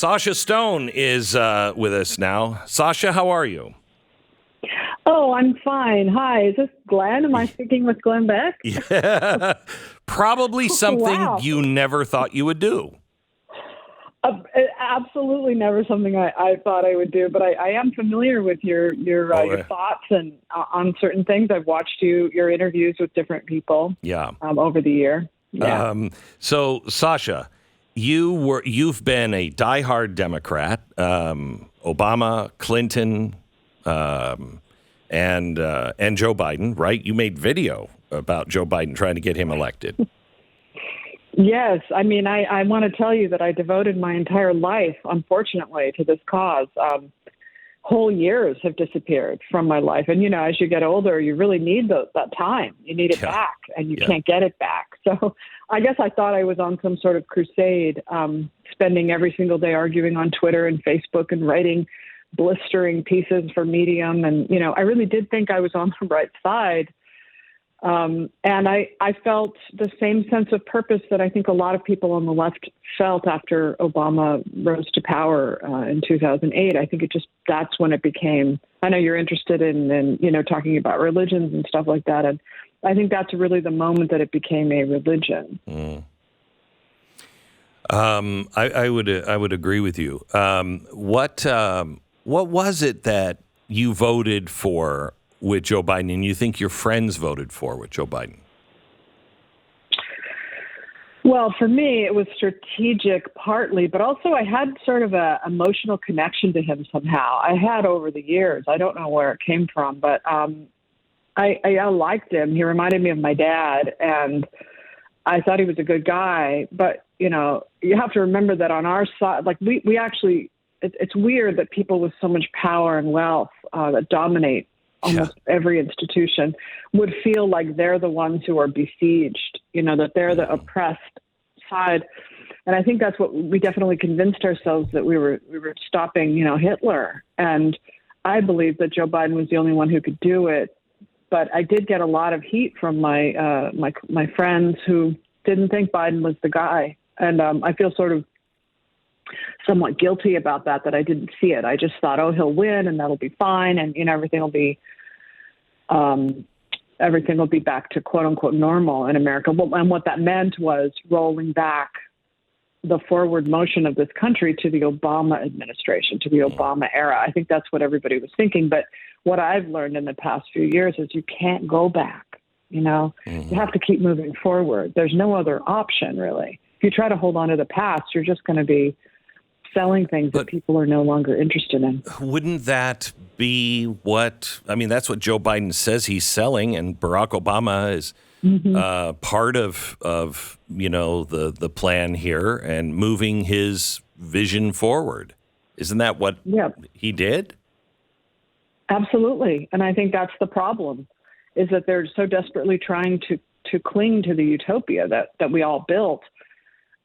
Sasha Stone is with us now. Sasha, how are you? Oh, I'm fine. Hi, is this Glenn? Am I speaking with Glenn Beck? Yeah, probably something Wow. you never thought you would do. Absolutely never something I thought I would do, but I am familiar with your thoughts and on certain things. I've watched your interviews with different people. Yeah. Over the year. Yeah. So, Sasha, you've been a diehard Democrat, Obama, Clinton, and Joe Biden, right? You made video about Joe Biden trying to get him elected. Yes. I mean, I want to tell you that I devoted my entire life, unfortunately, to this cause. Whole years have disappeared from my life. And, as you get older, you really need that time. You need it back, and you can't get it back. So I guess I thought I was on some sort of crusade, spending every single day arguing on Twitter and Facebook and writing blistering pieces for Medium. And, I really did think I was on the right side. And I felt the same sense of purpose that I think a lot of people on the left felt after Obama rose to power in 2008. I think that's when it became, I know you're interested in talking about religions and stuff like that. And I think that's really the moment that it became a religion. I would agree with you. What was it that you voted for with Joe Biden, and you think your friends voted for with Joe Biden? Well, for me, it was strategic partly, but also I had sort of an emotional connection to him somehow. I had over the years. I don't know where it came from, but I liked him. He reminded me of my dad, and I thought he was a good guy. But, you have to remember that on our side, like we actually, it's weird that people with so much power and wealth that dominate almost every institution would feel like they're the ones who are besieged, that they're the oppressed side. And I think that's what we definitely convinced ourselves, that we were stopping, Hitler. And I believe that Joe Biden was the only one who could do it. But I did get a lot of heat from my my friends who didn't think Biden was the guy. And I feel sort of somewhat guilty about that I didn't see it. I just thought, he'll win and that'll be fine. And, everything will be back to quote unquote normal in America. And what that meant was rolling back the forward motion of this country to the Obama administration, to the Obama era. I think that's what everybody was thinking. But what I've learned in the past few years is you can't go back. You have to keep moving forward. There's no other option, really. If you try to hold on to the past, you're just going to be selling things that people are no longer interested in. Wouldn't that be that's what Joe Biden says he's selling, and Barack Obama is part of the plan here and moving his vision forward. Isn't that what he did? Absolutely. And I think that's the problem, is that they're so desperately trying to cling to the utopia that we all built,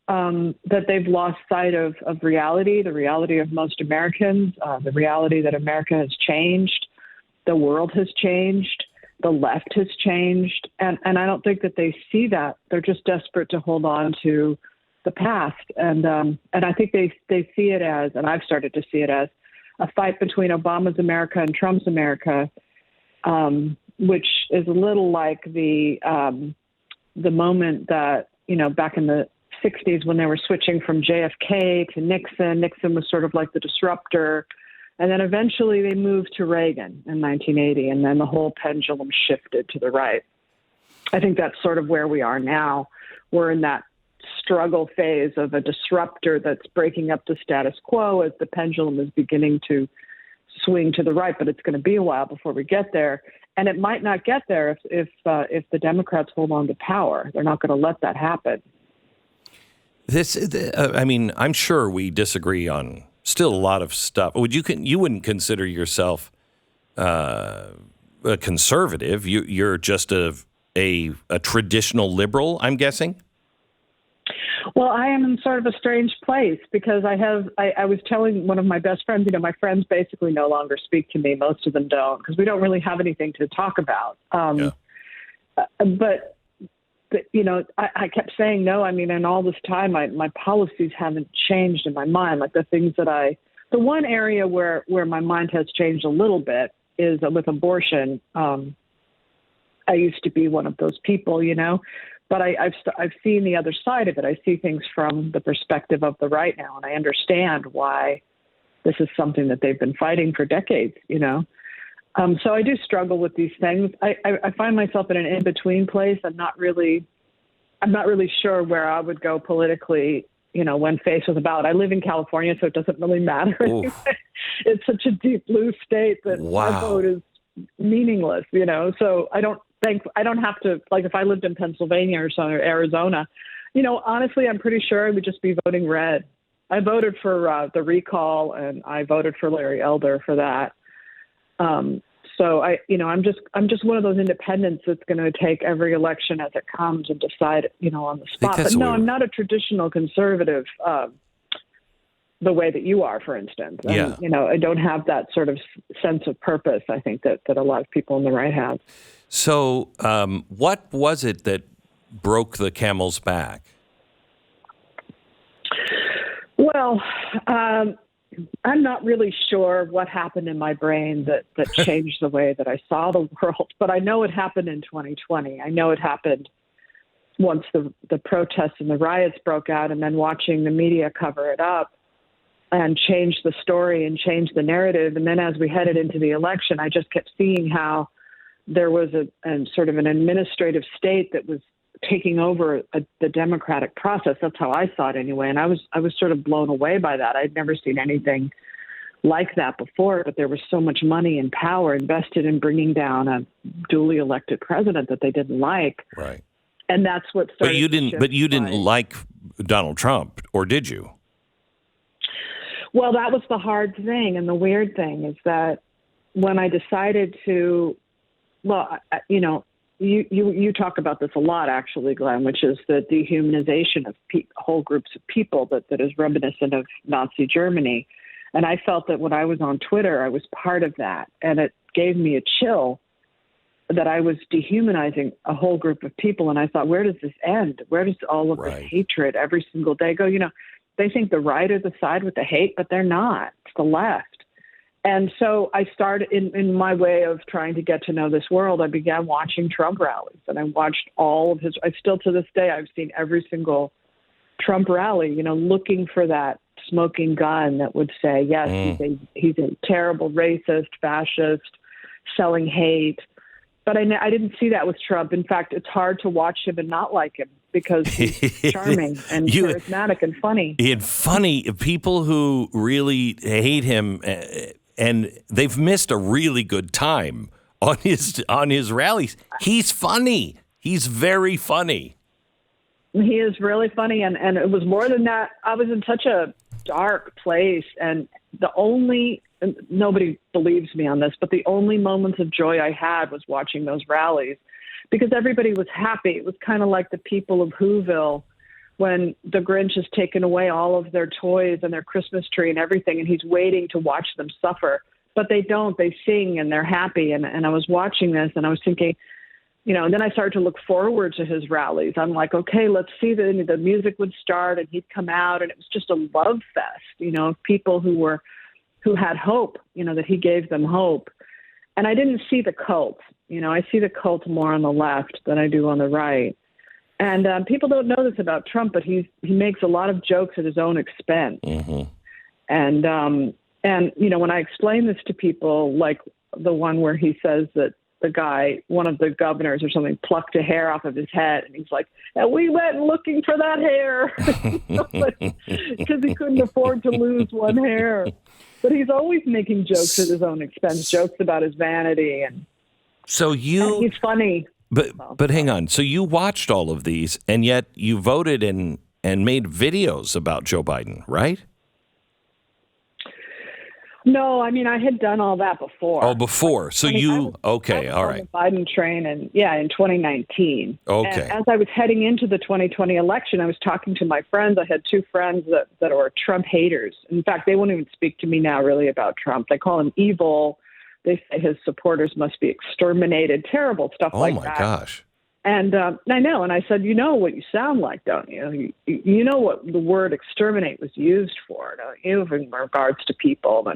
that they've lost sight of reality, the reality of most Americans, the reality that America has changed, the world has changed, the left has changed. And I don't think that they see that. They're just desperate to hold on to the past. And I think they see it as, and I've started to see it as, a fight between Obama's America and Trump's America, which is a little like the moment that, back in the 60s when they were switching from JFK to Nixon. Nixon was sort of like the disruptor. And then eventually they moved to Reagan in 1980, and then the whole pendulum shifted to the right. I think that's sort of where we are now. We're in that struggle phase of a disruptor that's breaking up the status quo as the pendulum is beginning to swing to the right, but it's going to be a while before we get there. And it might not get there if the Democrats hold on to power. They're not going to let that happen. I'm sure we disagree on still a lot of stuff. You wouldn't consider yourself a conservative. You're just a traditional liberal, I'm guessing. Well, I am in sort of a strange place because I was telling one of my best friends, my friends basically no longer speak to me. Most of them don't, because we don't really have anything to talk about. But I kept saying no. I mean, and all this time, my policies haven't changed in my mind. Like the things the one area where my mind has changed a little bit is with abortion. I used to be one of those people, but I've seen the other side of it. I see things from the perspective of the right now, and I understand why this is something that they've been fighting for decades, So I do struggle with these things. I find myself in an in-between place. I'm not really sure where I would go politically, when faced with a ballot. I live in California, so it doesn't really matter. Anyway. It's such a deep blue state that my vote is meaningless, So I don't have to, like if I lived in Pennsylvania or Arizona, honestly, I'm pretty sure I would just be voting red. I voted for the recall, and I voted for Larry Elder for that. So I'm just one of those independents that's going to take every election as it comes and decide, on the spot. But no, I'm not a traditional conservative, the way that you are, for instance. And, Yeah. I don't have that sort of sense of purpose, I think, that a lot of people on the right have. So what was it that broke the camel's back? Well, I'm not really sure what happened in my brain that changed the way that I saw the world, but I know it happened in 2020. I know it happened once the protests and the riots broke out, and then watching the media cover it up and change the story and change the narrative. And then as we headed into the election, I just kept seeing how there was a sort of an administrative state that was taking over the democratic process. That's how I saw it anyway. And I was sort of blown away by that. I'd never seen anything like that before, but there was so much money and power invested in bringing down a duly elected president that they didn't like. Right. And that's what started. But you didn't like Donald Trump, or did you? Well, that was the hard thing. And the weird thing is that when I decided to, you talk about this a lot, actually, Glenn, which is the dehumanization of whole groups of people that is reminiscent of Nazi Germany. And I felt that when I was on Twitter, I was part of that. And it gave me a chill that I was dehumanizing a whole group of people. And I thought, where does this end? Where does all of this hatred every single day go? They think the right is the side with the hate, but they're not. It's the left. And so I started in my way of trying to get to know this world. I began watching Trump rallies, and I watched all of his. I still to this day, I've seen every single Trump rally, looking for that smoking gun that would say, yes, he's a terrible racist, fascist, selling hate. But I didn't see that with Trump. In fact, it's hard to watch him and not like him because he's charming and charismatic and funny. And funny, people who really hate him, and they've missed a really good time on his rallies. He's funny. He's very funny. He is really funny, and it was more than that. I was in such a dark place, and nobody believes me on this, but the only moments of joy I had was watching those rallies because everybody was happy. It was kind of like the people of Whoville when the Grinch has taken away all of their toys and their Christmas tree and everything, and he's waiting to watch them suffer. But they don't. They sing, and they're happy. And I was watching this, and I was thinking, and then I started to look forward to his rallies. I'm like, okay, let's see. The music would start, and he'd come out, and it was just a love fest, of people who had hope, that he gave them hope. And I didn't see the cult. I see the cult more on the left than I do on the right. And people don't know this about Trump, but he makes a lot of jokes at his own expense. Mm-hmm. And when I explain this to people, like the one where he says that the guy, one of the governors or something, plucked a hair off of his head, and he's like, and we went looking for that hair because he couldn't afford to lose one hair. But he's always making jokes at his own expense, jokes about his vanity, and he's funny. But hang on. So you watched all of these, and yet you voted and made videos about Joe Biden, right? No, I mean, I had done all that before. Oh, before. So all right. On the Biden train, in 2019. Okay. And as I was heading into the 2020 election, I was talking to my friends. I had two friends that are Trump haters. In fact, they won't even speak to me now really about Trump. They call him evil. They say his supporters must be exterminated. Terrible stuff like that. Oh, my gosh. And I know. And I said, you know what you sound like, don't you? You know what the word exterminate was used for, don't you, in regards to people?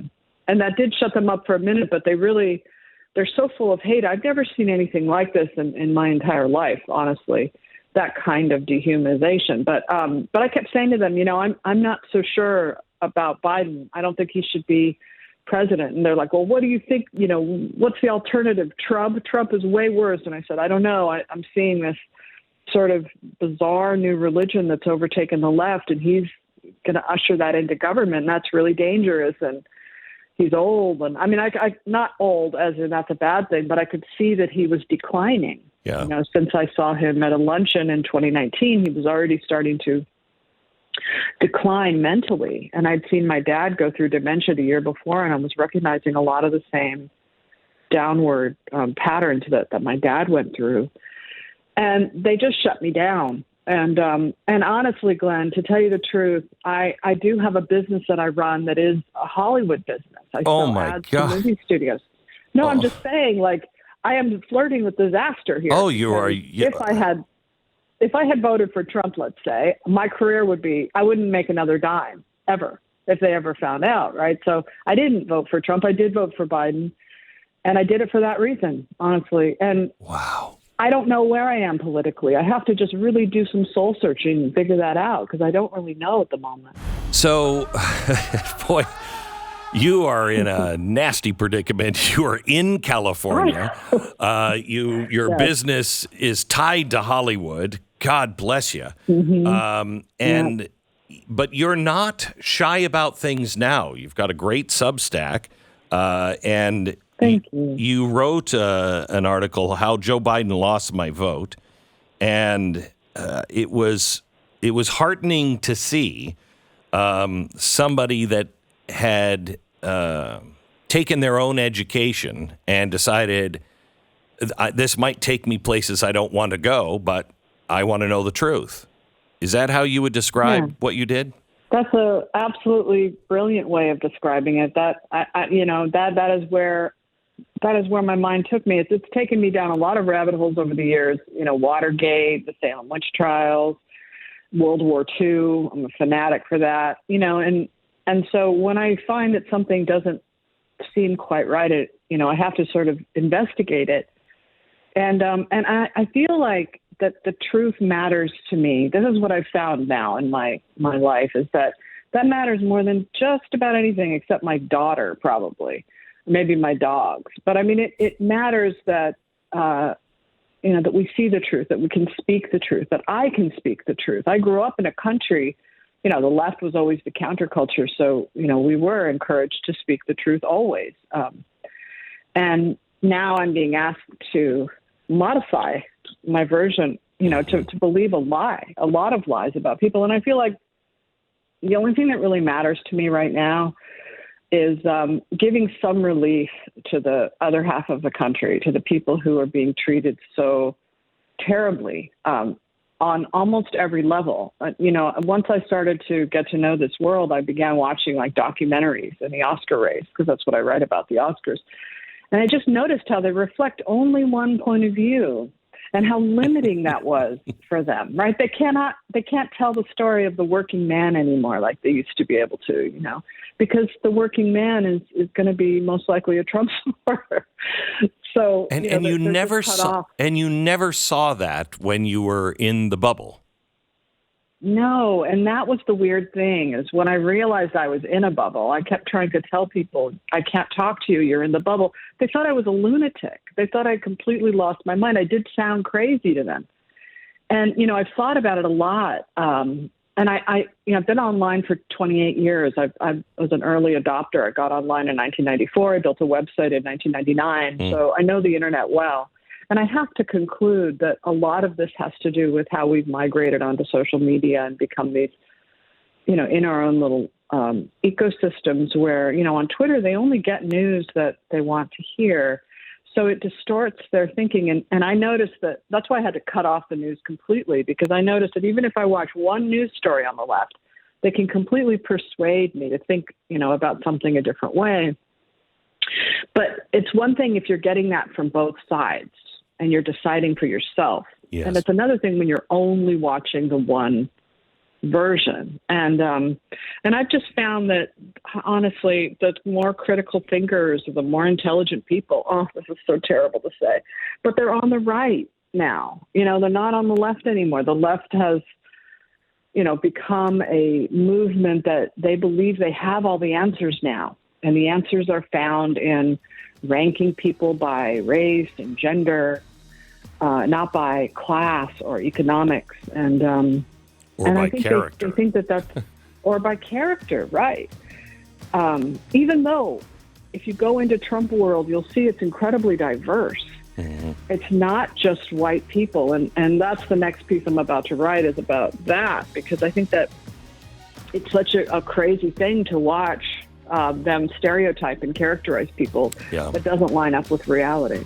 And that did shut them up for a minute, but they're so full of hate. I've never seen anything like this in my entire life, honestly, that kind of dehumanization. But I kept saying to them, I'm not so sure about Biden. I don't think he should be president. And they're like, well, what do you think? What's the alternative? Trump is way worse. And I said, I don't know. I'm seeing this sort of bizarre new religion that's overtaken the left, and he's going to usher that into government. And that's really dangerous. And he's old. And I mean, I not old as in that's a bad thing, but I could see that he was declining. Yeah. Since I saw him at a luncheon in 2019, he was already starting to decline mentally. And I'd seen my dad go through dementia the year before, and I was recognizing a lot of the same downward patterns that my dad went through. And they just shut me down. And honestly, Glenn, to tell you the truth, I do have a business that I run that is a Hollywood business. I sell ads to movie studios. No, I'm just saying, I am flirting with disaster here. Oh, you are. Yeah. If I had voted for Trump, let's say, my career would be, I wouldn't make another dime ever if they ever found out, right? So I didn't vote for Trump. I did vote for Biden, and I did it for that reason, honestly. And wow, I don't know where I am politically. I have to just really do some soul searching and figure that out, because I don't really know at the moment. So, boy, you are in a nasty predicament. You are in California. Your business is tied to Hollywood. God bless you. Mm-hmm. But you're not shy about things now. You've got a great Substack, and Thank you. You wrote an article, "How Joe Biden Lost My Vote," and it was heartening to see somebody that had taken their own education and decided this might take me places I don't want to go, but I want to know the truth. Is that how you would describe what you did? That's a absolutely brilliant way of describing it. That is where my mind took me. It's taken me down a lot of rabbit holes over the years. Watergate, the Salem witch trials, World War II. I'm a fanatic for that. And so when I find that something doesn't seem quite right, I have to sort of investigate it. And I feel like that the truth matters to me. This is what I've found now in my life, is that matters more than just about anything except my daughter, probably, maybe my dogs. But I mean, it matters that, that we see the truth, that we can speak the truth, that I can speak the truth. I grew up in a country, the left was always the counterculture. So, we were encouraged to speak the truth always. And now I'm being asked to modify my version, to believe a lot of lies about people. And I feel like the only thing that really matters to me right now is giving some relief to the other half of the country, to the people who are being treated so terribly on almost every level. Once I started to get to know this world, I began watching documentaries in the Oscar race, because that's what I write about, the Oscars. And I just noticed how they reflect only one point of view, and how limiting that was for them, right? They can't tell the story of the working man anymore like they used to be able to, because the working man is going to be most likely a Trump supporter. So, you never saw that when you were in the bubble. No, and that was the weird thing, is when I realized I was in a bubble, I kept trying to tell people, I can't talk to you, you're in the bubble. They thought I was a lunatic. They thought I completely lost my mind. I did sound crazy to them. And, I've thought about it a lot. And I've been online for 28 years. I was an early adopter. I got online in 1994. I built a website in 1999. So I know the internet well. And I have to conclude that a lot of this has to do with how we've migrated onto social media and become these, in our own little ecosystems where, on Twitter, they only get news that they want to hear. So it distorts their thinking. And I noticed that's why I had to cut off the news completely, because I noticed that even if I watch one news story on the left, they can completely persuade me to think, about something a different way. But it's one thing if you're getting that from both sides and you're deciding for yourself, Yes. And it's another thing when you're only watching the one version. And I've just found that, honestly, the more critical thinkers, the more intelligent people, this is so terrible to say, but they're on the right now. They're not on the left anymore. The left has, become a movement that they believe they have all the answers now. And the answers are found in ranking people by race and gender, not by class or economics. Or by I think character. they think that's, or by character, right. Even though if you go into Trump world, you'll see it's incredibly diverse. Mm-hmm. It's not just white people. And that's the next piece I'm about to write is about that, because I think that it's such a crazy thing to watch them stereotype and characterize people that doesn't line up with reality.